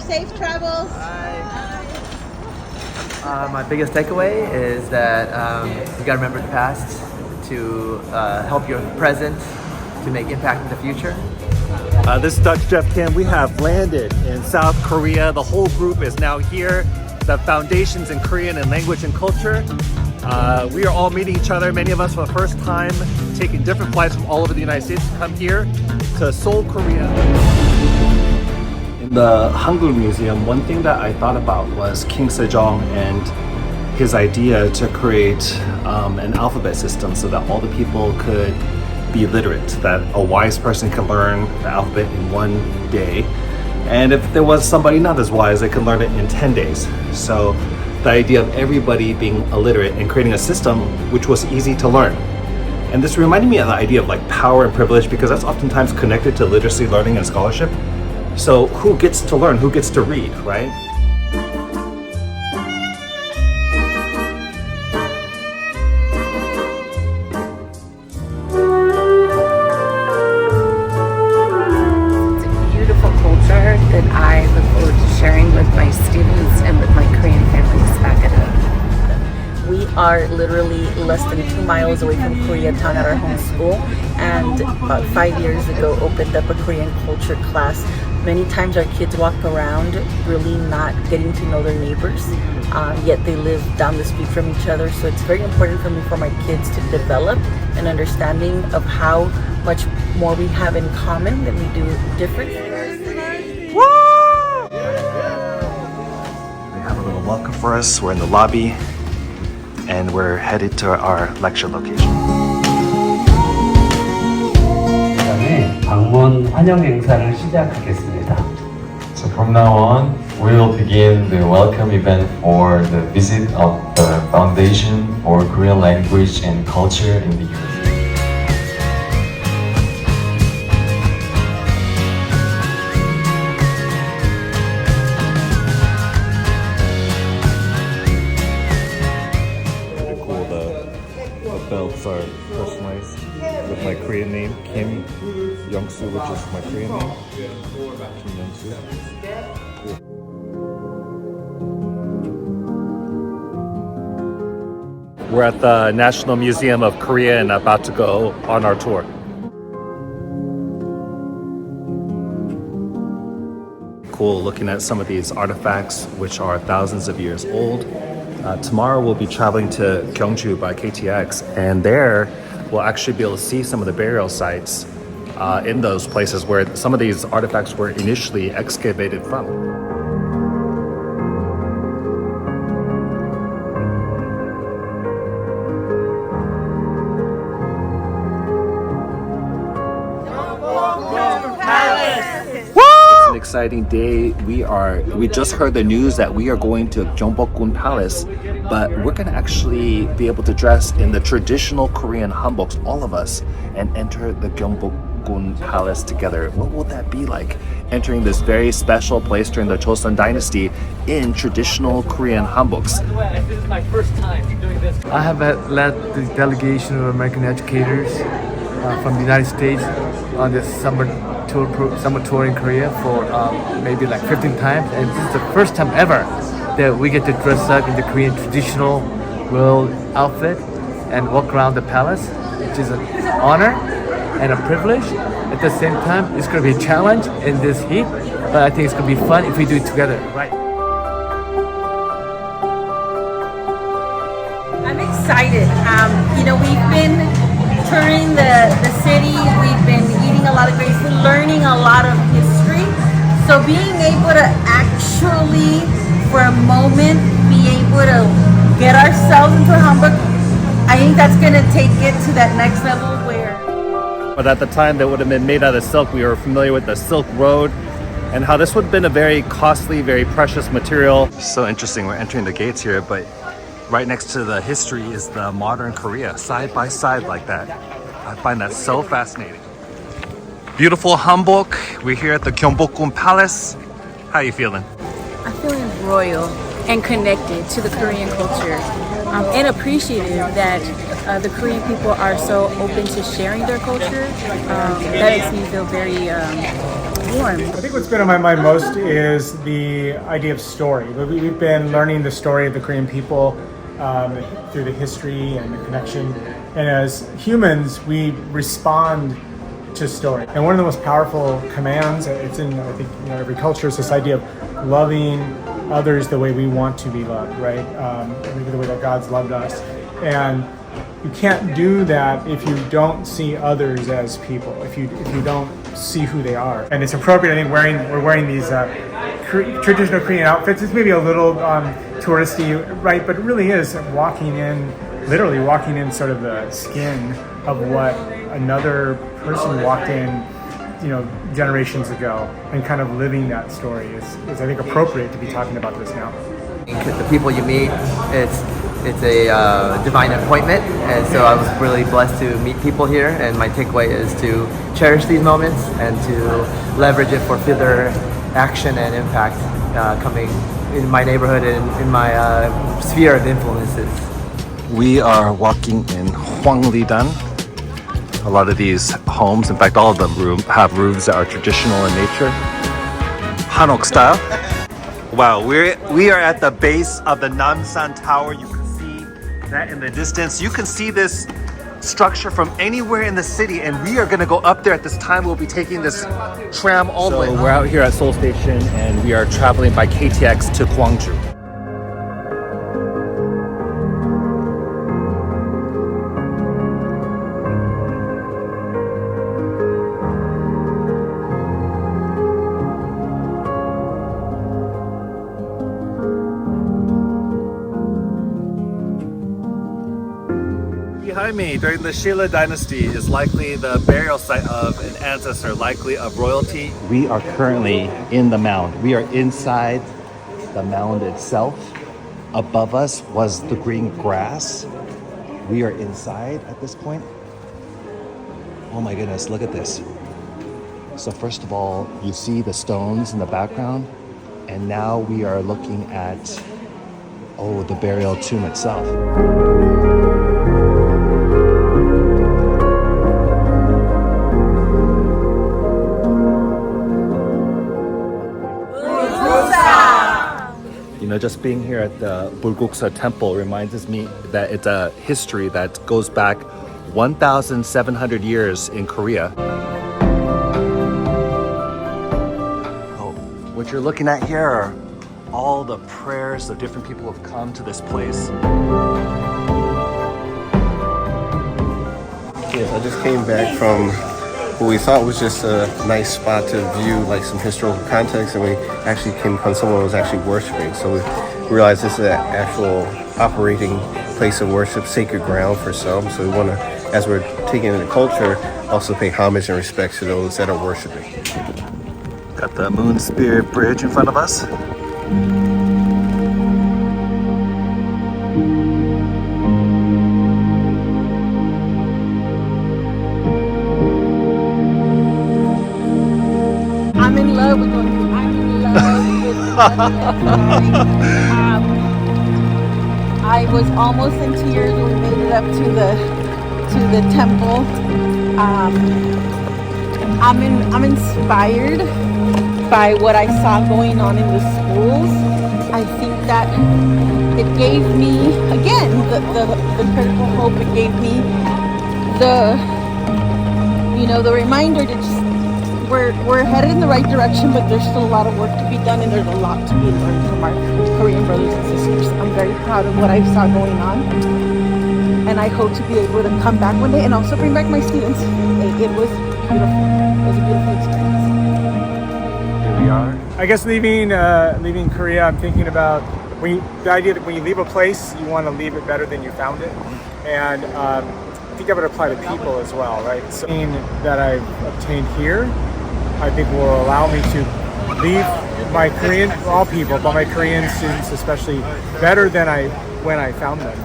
Safe travels. My biggest takeaway is that you gotta remember the past to help your present to make impact in the future. This is Dr. Jeff Kim. We have landed in South Korea. The whole group is now here. The foundations in Korean and language and culture. We are all meeting each other, many of us for the first time, taking different flights from all over the United States to come here to Seoul, Korea. In the Hangul Museum, one thing that I thought about was King Sejong and his idea to create an alphabet system so that all the people could be literate, that a wise person can learn the alphabet in one day. And if there was somebody not as wise, they could learn it in 10 days. So the idea of everybody being illiterate and creating a system which was easy to learn. And this reminded me of the idea of like power and privilege, because that's oftentimes connected to literacy, learning, and scholarship. So who gets to learn? Who gets to read, right? That I look forward to sharing with my students and with my Korean families back at home. We are literally less than 2 miles away from Koreatown at our home school, and about 5 years ago opened up a Korean culture class. Many times our kids walk around really not getting to know their neighbors, yet they live down the street from each other. So it's very important for me, for my kids, to develop an understanding of how much more we have in common than we do different. They have a little welcome for us. We're in the lobby and we're headed to our lecture location. 그다음에 방문 환영 행사를 시작하겠습니다. So from now on, we will begin the welcome event for the visit of the Foundation for Korean Language and Culture in the US. Belts are personalized with my Korean name, Kim Youngsu, which is my Korean name. Kim Youngsu. Cool. We're at the National Museum of Korea and about to go on our tour. Cool looking at some of these artifacts, which are thousands of years old. Tomorrow we'll be traveling to Gyeongju by KTX, and there we'll actually be able to see some of the burial sites in those places where some of these artifacts were initially excavated from. Exciting day. We just heard the news that we are going to Gyeongbokgung Palace, but we're going to actually be able to dress in the traditional Korean hanboks, all of us, and enter the Gyeongbokgung Palace together. What will that be like, entering this very special place during the Joseon Dynasty in traditional Korean hanboks? This is my first time doing this. I have led the delegation of American educators from the United States on this summer tour in Korea for maybe like 15 times, and this is the first time ever that we get to dress up in the Korean traditional royal outfit and walk around the palace, which is an honor and a privilege. At the same time, it's going to be a challenge in this heat, but I think it's going to be fun if we do it together, right? I'm excited. We've been touring the city. We've been eating a lot of great food, learning a lot of history. So being able to actually, for a moment, be able to get ourselves into a hanbok, I think that's going to take it to that next level where... But at the time, that would have been made out of silk. We were familiar with the Silk Road and how this would have been a very costly, very precious material. So interesting. We're entering the gates here, but right next to the history is the modern Korea, side by side like that. I find that so fascinating. Beautiful hanbok. We're here at the Gyeongbokgung Palace. How are you feeling? I'm feeling royal and connected to the Korean culture, and appreciative that the Korean people are so open to sharing their culture. That makes me feel very warm. I think what's been on my mind most is the idea of story. We've been learning the story of the Korean people through the history and the connection. And as humans, we respond to story. And one of the most powerful commands, it's in, I think, every culture, is this idea of loving others the way we want to be loved, right? Maybe the way that God's loved us. And you can't do that if you don't see others as people, if you don't see who they are. And it's appropriate, I think, we're wearing these traditional Korean outfits. It's maybe a little touristy, right? But it really is literally walking in sort of the skin of what another person walked in, generations ago, and kind of living that story is I think appropriate to be talking about this now. The people you meet, it's a divine appointment, and so I was really blessed to meet people here, and my takeaway is to cherish these moments and to leverage it for further action and impact coming in my neighborhood and in my sphere of influences. We are walking in Hwangridan. A lot of these homes, in fact all of them have roofs that are traditional in nature. Hanok style. Wow, we are at the base of the Namsan Tower. You can see that in the distance. You can see this structure from anywhere in the city, and we are gonna go up there at this time. We'll be taking this tram all the way. So we're out here at Seoul Station, and we are traveling by KTX to Gwangju. Behind me, during the Shilla dynasty, is likely the burial site of an ancestor, likely of royalty. We are currently in the mound. We are inside the mound itself. Above us was the green grass. We are inside at this point. Oh my goodness, look at this. So first of all, you see the stones in the background, and now we are looking at, the burial tomb itself. Just being here at the Bulguksa temple reminds me that it's a history that goes back 1,700 years in Korea. What you're looking at here are all the prayers of different people who have come to this place. Yes, I just came back from what we thought was just a nice spot to view like some historical context, and we actually came upon someone who was actually worshiping. So we realized this is an actual operating place of worship, sacred ground for some. So we want to, as we're taking in the culture, also pay homage and respect to those that are worshiping. Got the Moon Spirit Bridge in front of us. I'm in love with I was almost in tears when we made it up to the temple. I'm inspired by what I saw going on in the schools. I think that it gave me, again, the critical hope. It gave me the reminder to just, we're headed in the right direction, but there's still a lot of work to be done, and there's a lot to be learned from our Korean brothers and sisters. I'm very proud of what I saw going on, and I hope to be able to come back one day and also bring back my students. It was beautiful. It was a beautiful experience. Here we are. I guess leaving Korea, I'm thinking about the idea that when you leave a place, you want to leave it better than you found it, and I think that would apply to people as well, right? So that I've obtained here, I think will allow me to leave my Korean, all people, but my Korean students especially, better than when I found them.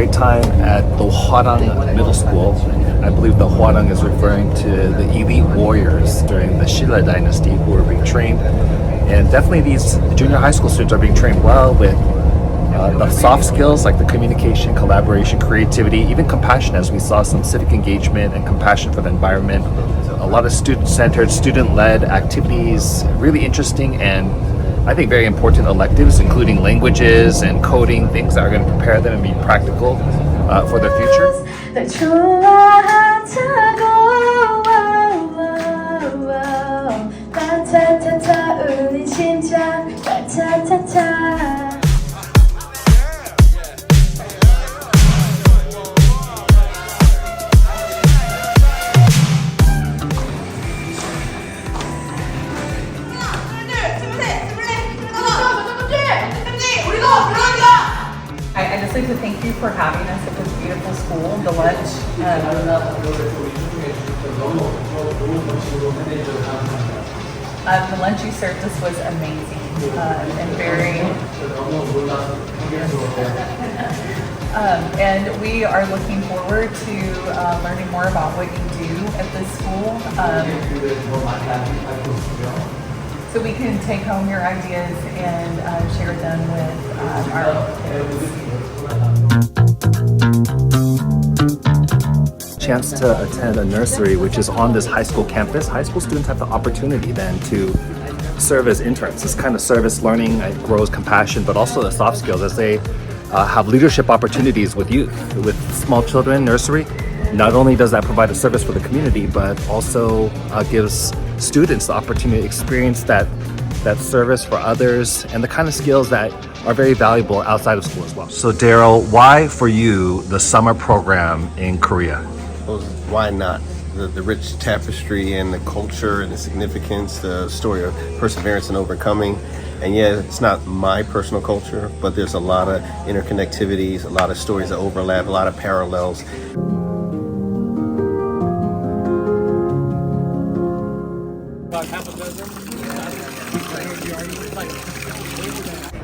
great time at the Hwarang Middle School. I believe the Hwarang is referring to the elite warriors during the Shilla dynasty who were being trained. And definitely these junior high school students are being trained well with the soft skills like the communication, collaboration, creativity, even compassion, as we saw some civic engagement and compassion for the environment. A lot of student-centered, student-led activities, really interesting and I think very important electives, including languages and coding, things that are going to prepare them and be practical for their future. I'd just like to thank you for having us at this beautiful school. The lunch, the lunch you served us was amazing and very. And we are looking forward to learning more about what you do at this school. So we can take home your ideas and share them with our kids. Chance to attend a nursery which is on this high school campus. High school students have the opportunity then to serve as interns. This kind of service learning grows compassion, but also the soft skills as they have leadership opportunities with youth, with small children, nursery. Not only does that provide a service for the community, but also gives students the opportunity to experience that service for others and the kind of skills that are very valuable outside of school as well. So Daryl, why for you the summer program in Korea? Well, why not? The rich tapestry and the culture and the significance, the story of perseverance and overcoming. And yeah, it's not my personal culture, but there's a lot of interconnectivities, a lot of stories that overlap, a lot of parallels.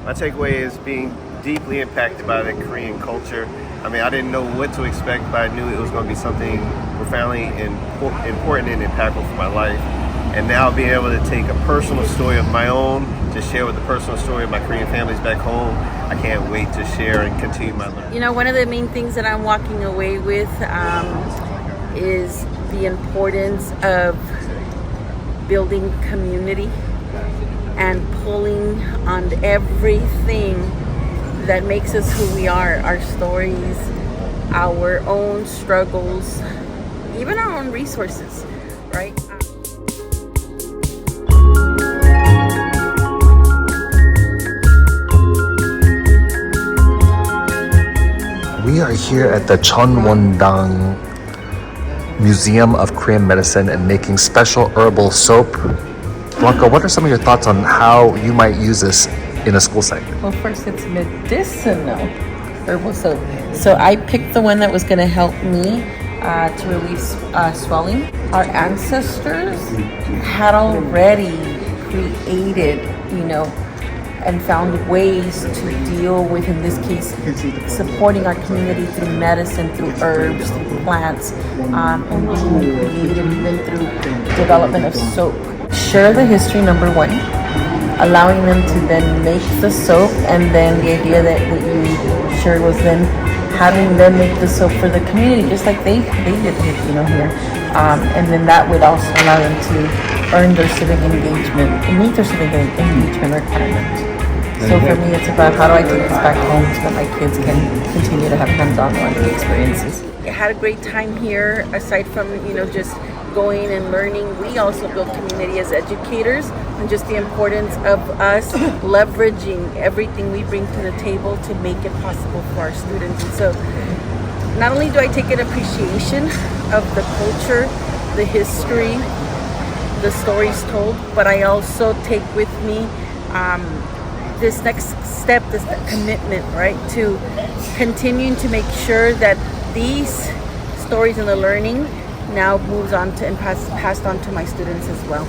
My takeaway is being deeply impacted by the Korean culture. I mean, I didn't know what to expect, but I knew it was going to be something profoundly important and impactful for my life. And now being able to take a personal story of my own to share with the personal story of my Korean families back home, I can't wait to share and continue my learning. You know, one of the main things that I'm walking away with is the importance of building community and pulling on everything that makes us who we are, our stories, our own struggles, even our own resources, right? We are here at the Cheonwon-dang Museum of Korean Medicine and making special herbal soap. Blanca, what are some of your thoughts on how you might use this in a school setting? Well, first it's medicinal herbal soap. So I picked the one that was going to help me to release swelling. Our ancestors had already created, and found ways to deal with, in this case, supporting our community through medicine, through herbs, through plants, and being creative even through development of soap. Share the history, number one, allowing them to then make the soap, and then the idea that you shared was then having them make the soap for the community, just like they did here. And then that would also allow them to earn their civic engagement and meet their civic engagement requirements. So for me, it's about how do I take this back home so that my kids can continue to have hands-on learning experiences. I had a great time here. Aside from just going and learning, we also build community as educators, and just the importance of us leveraging everything we bring to the table to make it possible for our students. And so not only do I take an appreciation of the culture, the history, the stories told, but I also take with me this next step, this commitment, right, to continuing to make sure that these stories and the learning now moves on to and passed on to my students as well.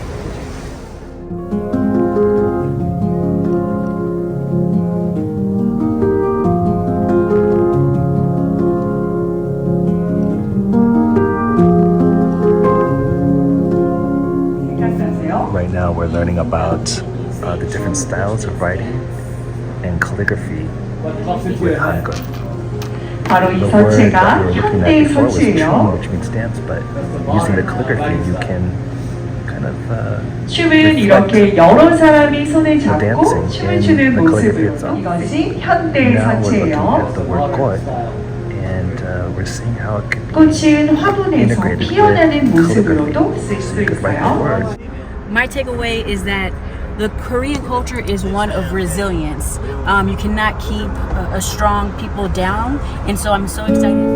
now we're learning about the different styles of writing and calligraphy with Hangul. 바로 이 The word that 서체가 we were looking at 현대의 before was chun, 서체예요. which means dance, but using the calligraphy you can kind of 춤은 이렇게 여러 사람이 손을 the 잡고 dancing 춤을 in 추는 the calligraphy 모습으로 itself. 이것이 현대의 Now we're looking 서체예요. at the word god, and we're seeing how it could be 꽃은 화분에서 integrated 피어나는 with 모습으로도 calligraphy. 쓸 So 수 you could write the 있어요. word. My takeaway is that the Korean culture is one of resilience. You cannot keep a strong people down, and so I'm so excited.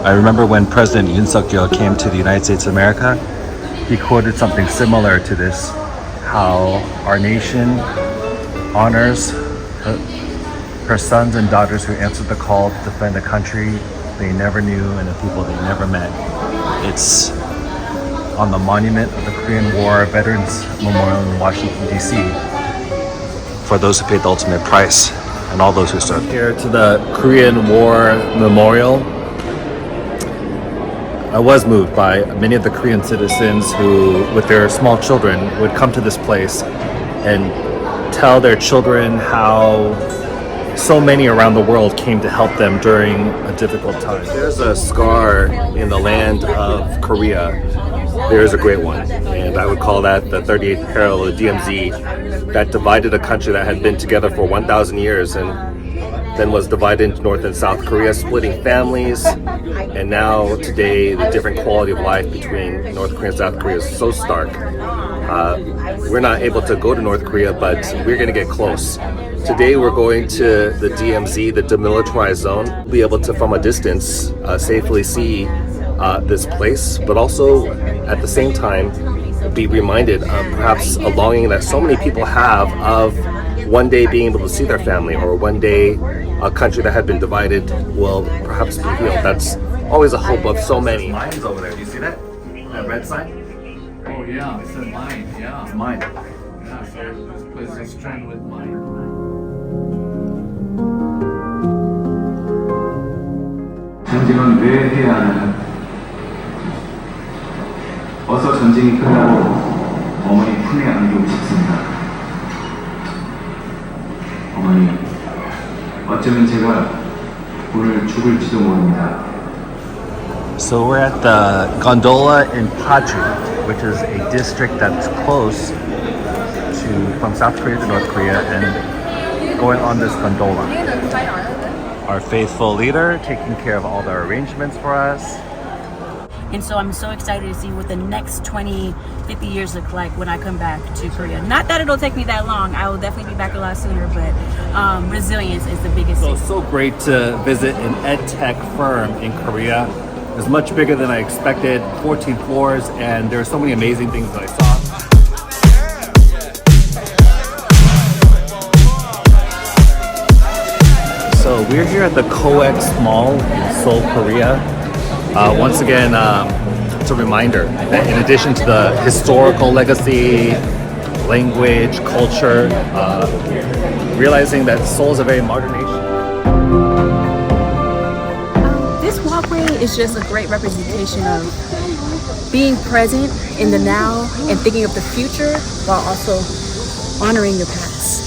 I remember when President Yoon Suk-yeol came to the United States of America, he quoted something similar to this, how our nation honors her sons and daughters who answered the call to defend a country they never knew and a people they never met. It's on the monument of the Korean War Veterans Memorial in Washington, D.C. for those who paid the ultimate price and all those who served. Here to the Korean War Memorial. I was moved by many of the Korean citizens who, with their small children, would come to this place and tell their children how so many around the world came to help them during a difficult time. There's a scar in the land of Korea. There's a great one, and I would call that the 38th parallel of DMZ that divided a country that had been together for 1,000 years and then was divided into North and South Korea, splitting families. And now today, the different quality of life between North Korea and South Korea is so stark. We're not able to go to North Korea, but we're going to get close. Today, we're going to the DMZ, the demilitarized zone, be able to, from a distance, safely see this place, but also at the same time, be reminded of perhaps a longing that so many people have of one day being able to see their family, or one day a country that had been divided will perhaps be healed. That's always a hope of so many. Mine's over there. Do you see that? That red sign? Oh yeah, it's a mine. Yeah. It's mine. Yeah, so this place is turned with mine. 전쟁은 왜 해야 하나요? 어서 전쟁이 끝나고 어머니 품에 안기고 싶습니다. 어머니, 어쩌면 제가 오늘 죽을지도 모릅니다. So we're at the gondola in Paju, which is a district that's close to from South Korea to North Korea, and going on this gondola. Our faithful leader taking care of all the arrangements for us. And so I'm so excited to see what the next 20, 50 years look like when I come back to Korea. Not that it'll take me that long. I will definitely be back a lot sooner, but resilience is the biggest thing. So great to visit an EdTech firm in Korea. It's much bigger than I expected, 14 floors, and there are so many amazing things that I saw. So we're here at the KECLA Mall in Seoul, Korea. Once again, it's a reminder that in addition to the historical legacy, language, culture, realizing that Seoul is a very modern nation. This walkway is just a great representation of being present in the now and thinking of the future while also honoring your past.